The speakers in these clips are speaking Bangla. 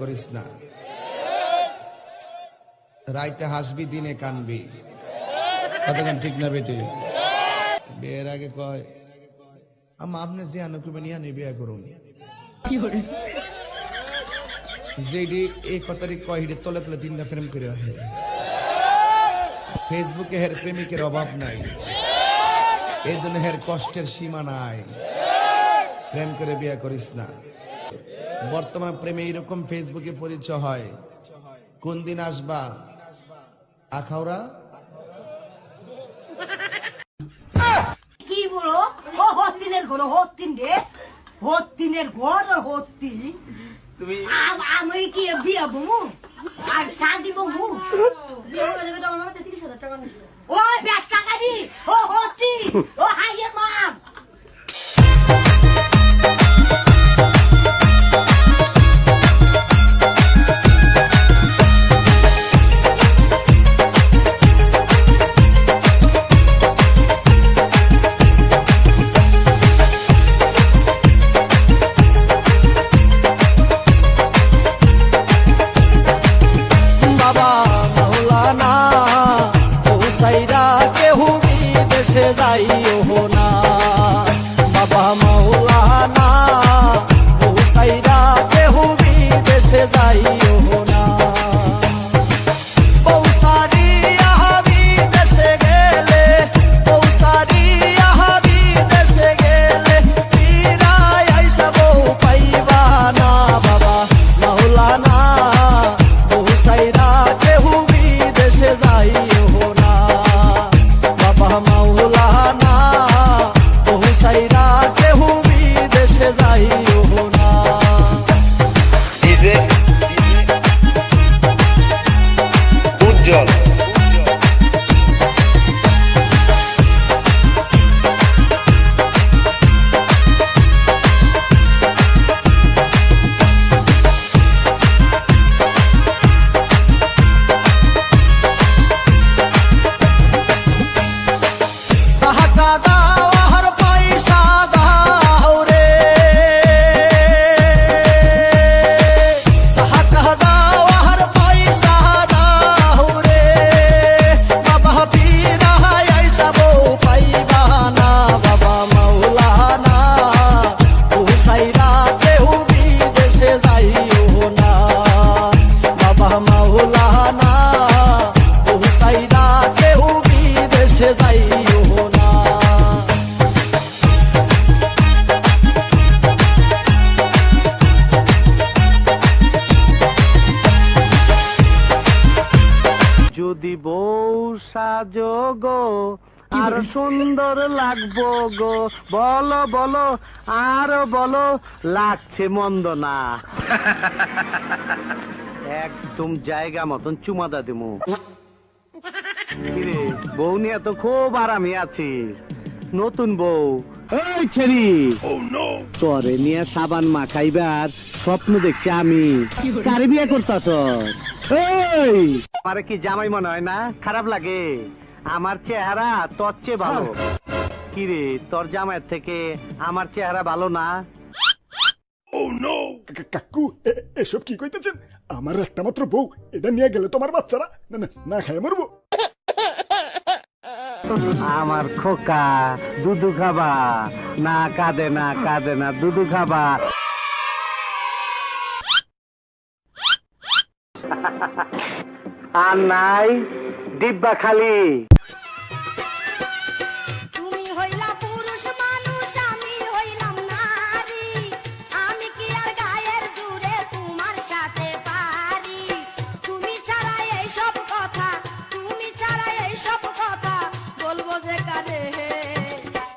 করিস না, রাইতে হাসবি দিনে কানবি। কতক্ষণ ঠিক না বেটে? বিয়ের আগে কয় আম্মা আপনি যে আনুকুবে নিয়ে আনি বিয়ে করুন, যেডি এই কথারই কয় হিডে তলে তলে 3টা প্রেম করে হয়। ফেসবুকে হের প্রেমিকের অভাব নাই, এই জন্য হের কষ্টের সীমা নাই। প্রেম করে বিয়ে করিস না। বর্তমান প্রেমে এইরকম ফেসবুকে পরিচয় হয়। কোন দিন আসবা আখাউড়া? কি বলো? ও হত্তিনের ঘর, হত্তিন রে, হত্তিনের ঘর আর হত্তি। তুমি আমি কি বিয়া বমু আর শাদি বমু? ও 10 টাকা দি, ও হত্তি, ও হাইয়ের মা। যাইও না বাবা মাওলানা, হুসাইরা কেহু বিদেশে যাইও না। পৌসারি আহাবি দেশে গেলে, পৌসারি আহাবি দেশে গেলে, ফিরাই আইসা বউ পাইবা না বাবা মাওলানা, হুসাইরা কেহু বিদেশে যাইও না বাবা মাওলানা, হুসাইরা কেহু বিদেশে যাইও না। উজ্জ্বল যদি বউ সাজো গো আর সুন্দর লাগবো গো, বলো বলো আরো বলো, লাগছে মন্দ না। একদম জায়গা মতন চুমাদা দিমু। কিরে বউ নিয়ে তো খুব আরামে আছিস। নতুন বউ এই ছেড়ি তোরে নিয়ে সাবান মাখাইবার স্বপ্ন দেখছি আমি। কারে বিয়ে করতাছ? এই আমারে কি জামাই মনে হয় না? খারাপ লাগে? আমার চেহারা তোর চেয়ে ভালো। কিরে তোর জামাইয়ের থেকে আমার চেহারা ভালো না? কাকু এসব কি কইতেছেন? আমার একটা মাত্র বউ, এটা নিয়ে গেলে তোমার বাচ্চারা না না না খায় মরবো। আমার খোকা দুধু খাবা না? কাঁদে না কাঁদে না, দুধু খাবা। আর নাই ডিব্বা খালি। তুমি হইলা পুরুষ মানুষ, আমি হইলাম নারী, আমি কি আর গায়ের জুড়ে তোমার সাথে পারি? তুমি ছাড়া এইসব কথা, তুমি ছাড়া এইসব কথা বলবো যে কারে?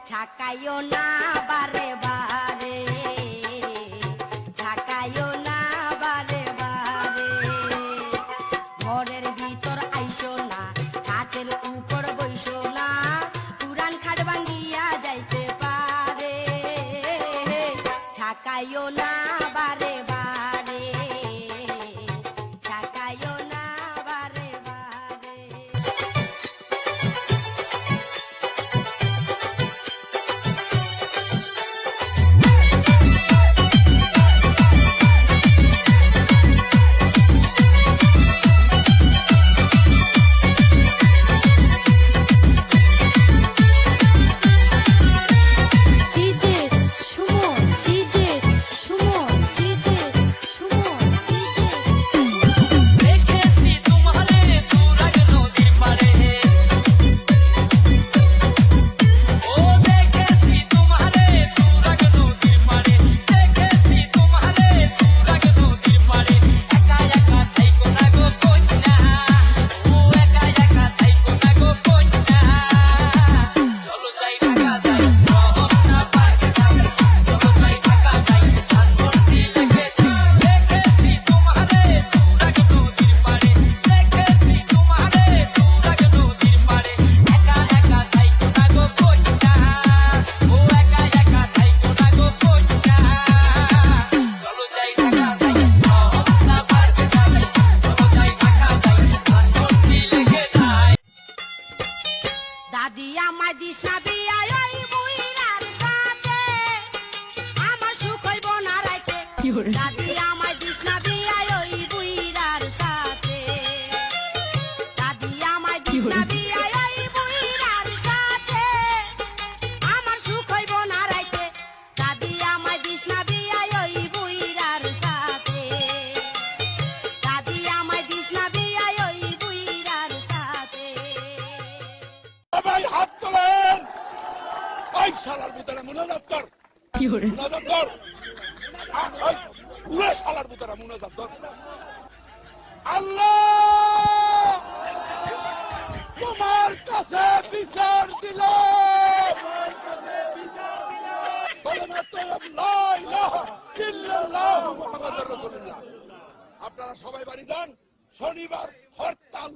ঠাকাইও না বারে বারে, ঠাকাইও না বারে বারে, ঘরের ভিতর আইসো না, খাটের উপর বইসো না, পুরান খাট ভাঙ্গিয়া যাইতে পারে। ঠাকাইও না বারে বারে, ঠাকাইও না বারে বারে। দাদি আমায় দিস না বিয়ায় ওই বুইরার সাথে, দাদি আমায় দিস না বিয়ায় ওই বুইরার সাথে, আমার সুখ হইব না রাইতে, দাদি আমায় দিস না বিয়ায় ওই বুইরার সাথে, দাদি আমায় দিস না বিয়ায় ওই বুইরার সাথে। সবাই হাত তোলেন, ওই শালার ভিতরে মুনাজাত কর, মুনাজাত কর, ওই পুরো শালার ভিতরে মুনাজাত কর। আল্লাহ তোমার কাছে বিচার দিল, আপনারা সবাই বাড়ি যান, শনিবার হরতাল